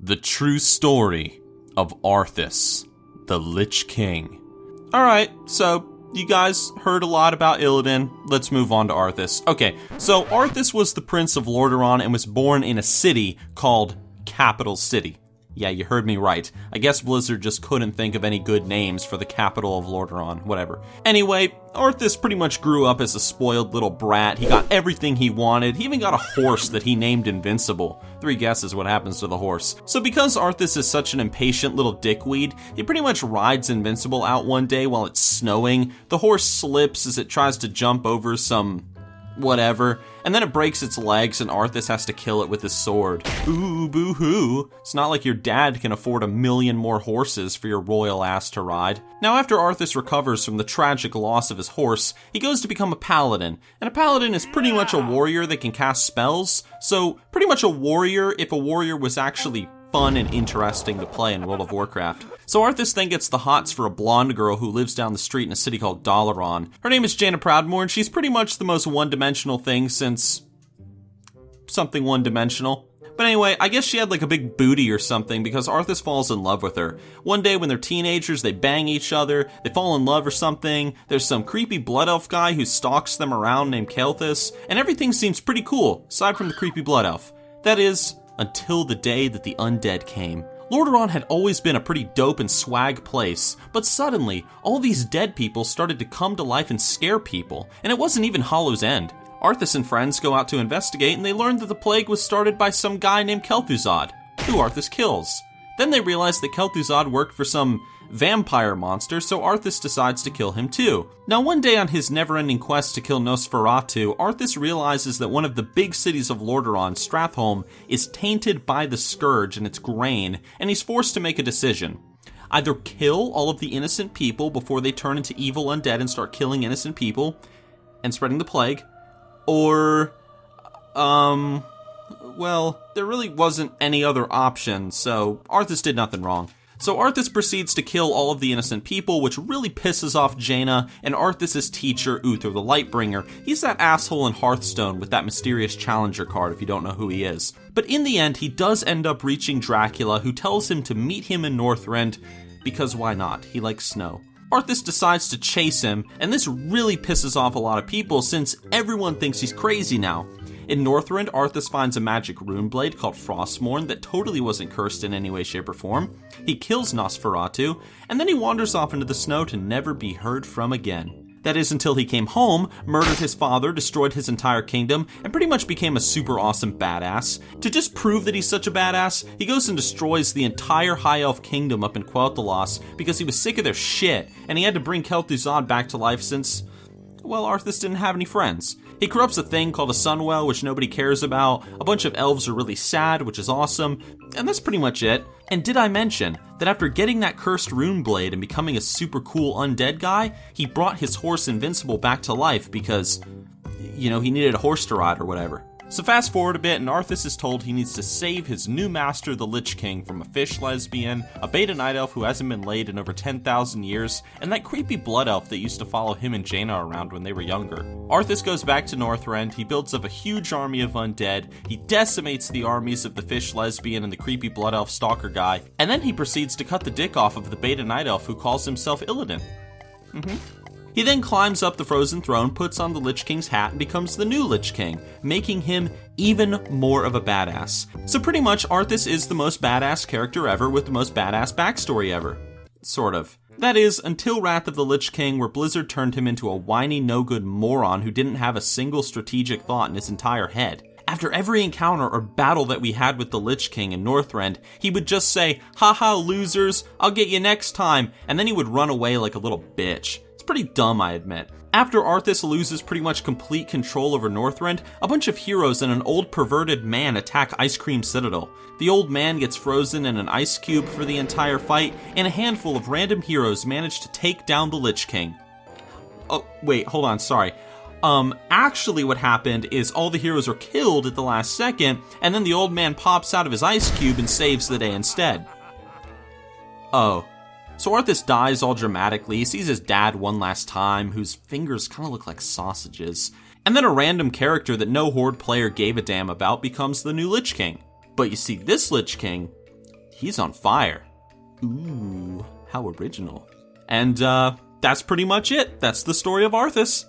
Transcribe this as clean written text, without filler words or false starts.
The True Story of Arthas, the Lich King. Alright, so you guys heard a lot about Illidan. Let's move on to Arthas. Okay, so Arthas was the Prince of Lordaeron and was born in a city called Capital City. Yeah, you heard me right. I guess Blizzard just couldn't think of any good names for the capital of Lordaeron, whatever. Anyway, Arthas pretty much grew up as a spoiled little brat. He got everything he wanted. He even got a horse that he named Invincible. 3 guesses what happens to the horse. So because Arthas is such an impatient little dickweed, he pretty much rides Invincible out one day while it's snowing. The horse slips as it tries to jump over some whatever, and then it breaks its legs and Arthas has to kill it with his sword. Ooh, boo-hoo. It's not like your dad can afford 1 million more horses for your royal ass to ride. Now after Arthas recovers from the tragic loss of his horse, he goes to become a paladin. And a paladin is pretty much a warrior that can cast spells, so pretty much a warrior if a warrior was actually fun and interesting to play in World of Warcraft. So Arthas then gets the hots for a blonde girl who lives down the street in a city called Dalaran. Her name is Jaina Proudmoore, and she's pretty much the most one-dimensional thing since something one-dimensional. But anyway, I guess she had like a big booty or something because Arthas falls in love with her. One day when they're teenagers, they bang each other, they fall in love or something, there's some creepy blood elf guy who stalks them around named Kael'thas, and everything seems pretty cool, aside from the creepy blood elf. That is, until the day that the undead came. Lordaeron had always been a pretty dope and swag place, but suddenly, all these dead people started to come to life and scare people, and it wasn't even Hollow's End. Arthas and friends go out to investigate, and they learn that the plague was started by some guy named Kel'Thuzad, who Arthas kills. Then they realize that Kel'Thuzad worked for some vampire monster, so Arthas decides to kill him too. Now one day on his never-ending quest to kill Nosferatu, Arthas realizes that one of the big cities of Lordaeron, Stratholme, is tainted by the Scourge and its grain, and he's forced to make a decision. Either kill all of the innocent people before they turn into evil undead and start killing innocent people and spreading the plague, or, well, there really wasn't any other option, so Arthas did nothing wrong. So Arthas proceeds to kill all of the innocent people, which really pisses off Jaina and Arthas' teacher, Uther the Lightbringer. He's that asshole in Hearthstone with that mysterious challenger card if you don't know who he is. But in the end, he does end up reaching Dracula, who tells him to meet him in Northrend, because why not? He likes snow. Arthas decides to chase him, and this really pisses off a lot of people since everyone thinks he's crazy now. In Northrend, Arthas finds a magic rune blade called Frostmourne that totally wasn't cursed in any way, shape, or form. He kills Nosferatu, and then he wanders off into the snow to never be heard from again. That is until he came home, murdered his father, destroyed his entire kingdom, and pretty much became a super awesome badass. To just prove that he's such a badass, he goes and destroys the entire High Elf kingdom up in Quel'Thalas because he was sick of their shit, and he had to bring Kel'Thuzad back to life since, well, Arthas didn't have any friends. He corrupts a thing called a Sunwell, which nobody cares about. A bunch of elves are really sad, which is awesome. And that's pretty much it. And did I mention that after getting that cursed rune blade and becoming a super cool undead guy, he brought his horse Invincible back to life because, he needed a horse to ride or whatever. So fast forward a bit, and Arthas is told he needs to save his new master, the Lich King, from a fish lesbian, a beta night elf who hasn't been laid in over 10,000 years, and that creepy blood elf that used to follow him and Jaina around when they were younger. Arthas goes back to Northrend, he builds up a huge army of undead, he decimates the armies of the fish lesbian and the creepy blood elf stalker guy, and then he proceeds to cut the dick off of the beta night elf who calls himself Illidan. He then climbs up the frozen throne, puts on the Lich King's hat, and becomes the new Lich King, making him even more of a badass. So pretty much, Arthas is the most badass character ever with the most badass backstory ever. Sort of. That is, until Wrath of the Lich King, where Blizzard turned him into a whiny, no-good moron who didn't have a single strategic thought in his entire head. After every encounter or battle that we had with the Lich King in Northrend, he would just say, "Haha, losers, I'll get you next time," and then he would run away like a little bitch. It's pretty dumb, I admit. After Arthas loses pretty much complete control over Northrend, a bunch of heroes and an old perverted man attack Ice Cream Citadel. The old man gets frozen in an ice cube for the entire fight, and a handful of random heroes manage to take down the Lich King. Oh, wait, hold on, sorry. Actually what happened is all the heroes are killed at the last second, and then the old man pops out of his ice cube and saves the day instead. Oh. So Arthas dies all dramatically, he sees his dad one last time, whose fingers kind of look like sausages, and then a random character that no Horde player gave a damn about becomes the new Lich King. But you see, this Lich King, He's on fire. Ooh, how original. And that's pretty much it. That's the story of Arthas.